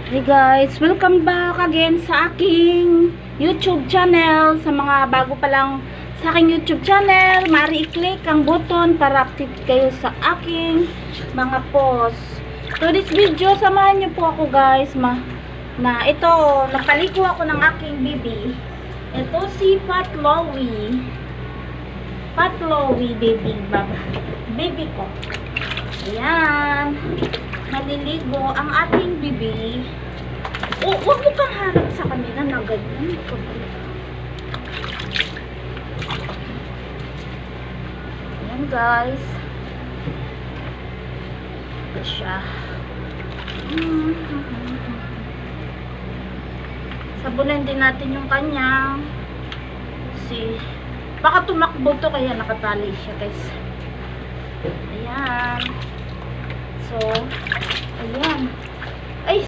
Hey guys, welcome back again sa aking YouTube channel. Sa mga bago pa lang sa aking YouTube channel, maaari i-click ang button para update kayo sa aking mga post. So this video, samahan niyo po ako guys ito, napaligo ako ng aking baby. Ito si Patlowy. Patlowy baby ko. Ayan. Naliligo ang ating bibi. Huwag mo kang harap sa kanila na ganyan. Ayan guys. Ito siya. Sabunan din natin yung kanyang baka tumakbo to kaya nakatali siya guys. Ayan. So, ayan. Ay,